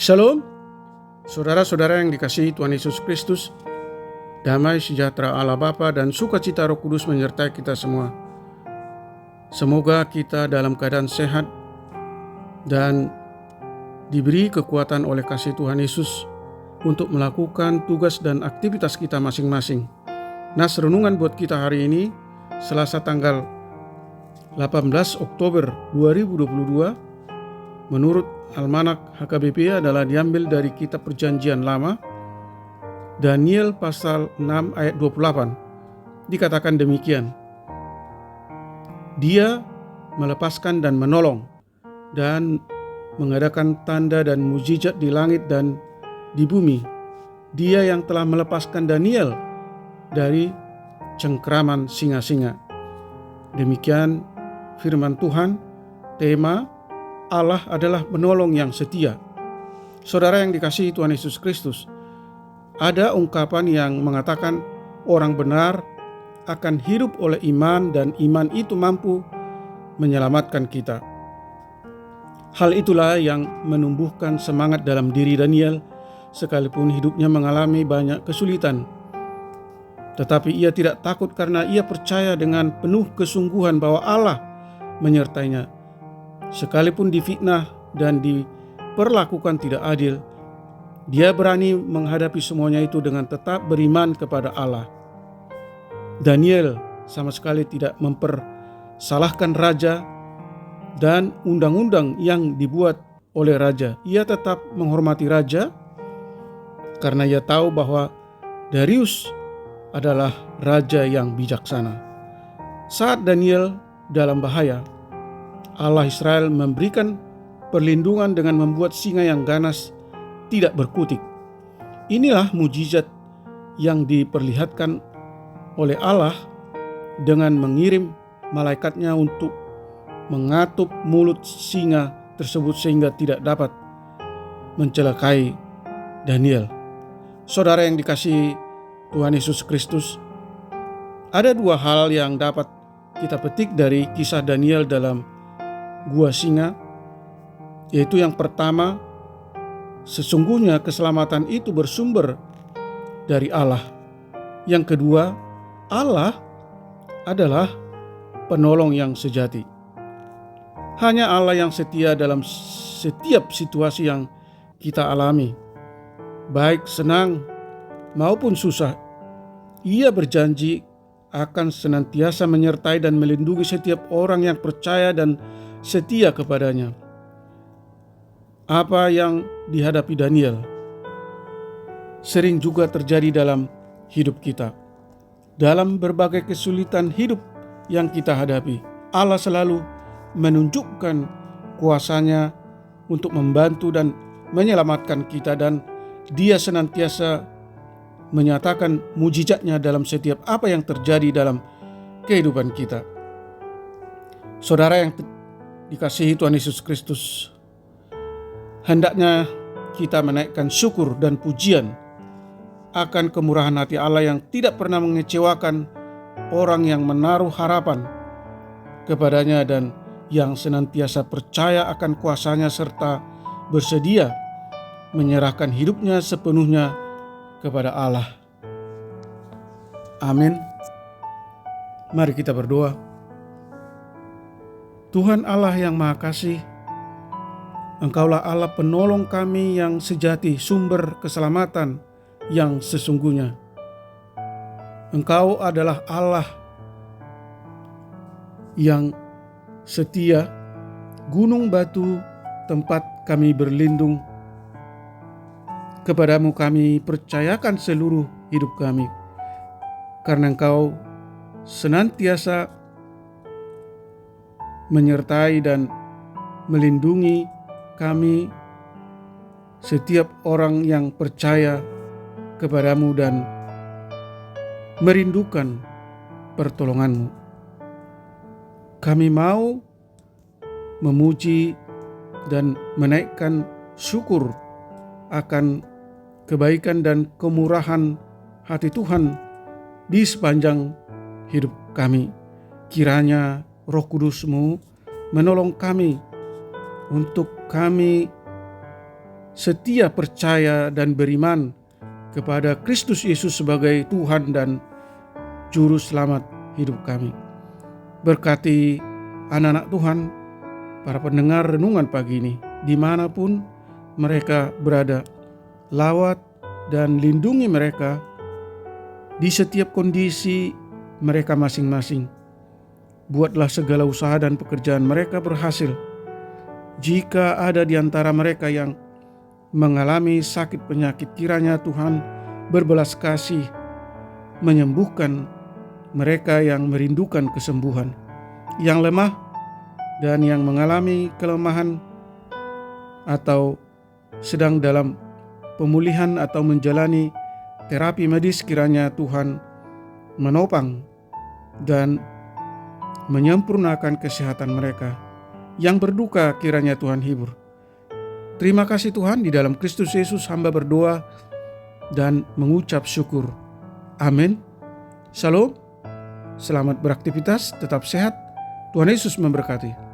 Shalom, saudara-saudara yang dikasihi Tuhan Yesus Kristus. Damai sejahtera Allah Bapa dan sukacita Roh Kudus menyertai kita semua. Semoga kita dalam keadaan sehat dan diberi kekuatan oleh kasih Tuhan Yesus untuk melakukan tugas dan aktivitas kita masing-masing. Nas renungan buat kita hari ini, Selasa tanggal 18 Oktober 2022, menurut Almanak HKBP adalah diambil dari kitab Perjanjian Lama, Daniel pasal 6 ayat 28. Dikatakan demikian, Dia melepaskan dan menolong dan mengadakan tanda dan mujizat di langit dan di bumi. Dia yang telah melepaskan Daniel dari cengkraman singa-singa. Demikian firman Tuhan. Tema Allah adalah penolong yang setia. Saudara yang dikasihi Tuhan Yesus Kristus, ada ungkapan yang mengatakan orang benar akan hidup oleh iman dan iman itu mampu menyelamatkan kita. Hal itulah yang menumbuhkan semangat dalam diri Daniel sekalipun hidupnya mengalami banyak kesulitan. Tetapi ia tidak takut karena ia percaya dengan penuh kesungguhan bahwa Allah menyertainya. Sekalipun difitnah dan diperlakukan tidak adil, dia berani menghadapi semuanya itu dengan tetap beriman kepada Allah. Daniel sama sekali tidak mempersalahkan raja dan undang-undang yang dibuat oleh raja. Ia tetap menghormati raja karena ia tahu bahwa Darius adalah raja yang bijaksana. Saat Daniel dalam bahaya, Allah Israel memberikan perlindungan dengan membuat singa yang ganas tidak berkutik. Inilah mujizat yang diperlihatkan oleh Allah dengan mengirim malaikatnya untuk mengatup mulut singa tersebut sehingga tidak dapat mencelakai Daniel. Saudara yang dikasihi Tuhan Yesus Kristus, ada dua hal yang dapat kita petik dari kisah Daniel dalam gua singa, yaitu yang pertama, sesungguhnya keselamatan itu bersumber dari Allah. Yang kedua, Allah adalah penolong yang sejati. Hanya Allah yang setia dalam setiap situasi yang kita alami, baik senang maupun susah. Ia berjanji akan senantiasa menyertai dan melindungi setiap orang yang percaya dan setia kepadanya. Apa yang dihadapi Daniel sering juga terjadi dalam hidup kita. Dalam berbagai kesulitan hidup yang kita hadapi, Allah selalu menunjukkan kuasa-Nya untuk membantu dan menyelamatkan kita, dan Dia senantiasa menyatakan mujizat-Nya dalam setiap apa yang terjadi dalam kehidupan kita. Saudara yang dikasihi Tuhan Yesus Kristus, hendaknya kita menaikkan syukur dan pujian akan kemurahan hati Allah yang tidak pernah mengecewakan orang yang menaruh harapan kepadanya dan yang senantiasa percaya akan kuasa-Nya serta bersedia menyerahkan hidupnya sepenuhnya kepada Allah. Amin. Mari kita berdoa. Tuhan Allah yang Maha Kasih, Engkaulah Allah penolong kami yang sejati, sumber keselamatan yang sesungguhnya. Engkau adalah Allah yang setia, gunung batu tempat kami berlindung. Kepadamu kami percayakan seluruh hidup kami, karena Engkau senantiasa menyertai dan melindungi kami, setiap orang yang percaya kepadamu dan merindukan pertolongan-Mu. Kami mau memuji dan menaikkan syukur akan kebaikan dan kemurahan hati Tuhan di sepanjang hidup kami. Kiranya Roh Kudus-Mu menolong kami untuk kami setia percaya dan beriman kepada Kristus Yesus sebagai Tuhan dan Juru Selamat hidup kami. Berkati anak-anak Tuhan, para pendengar renungan pagi ini, dimanapun mereka berada. Lawat dan lindungi mereka di setiap kondisi mereka masing-masing. Buatlah segala usaha dan pekerjaan mereka berhasil. Jika ada di antara mereka yang mengalami sakit penyakit, kiranya Tuhan berbelas kasih menyembuhkan mereka yang merindukan kesembuhan, yang lemah dan yang mengalami kelemahan atau sedang dalam pemulihan atau menjalani terapi medis. Kiranya Tuhan menopang dan menyempurnakan kesehatan mereka. Yang berduka kiranya Tuhan hibur. Terima kasih Tuhan, di dalam Kristus Yesus hamba berdoa dan mengucap syukur. Amin. Shalom. Selamat beraktivitas, tetap sehat. Tuhan Yesus memberkati.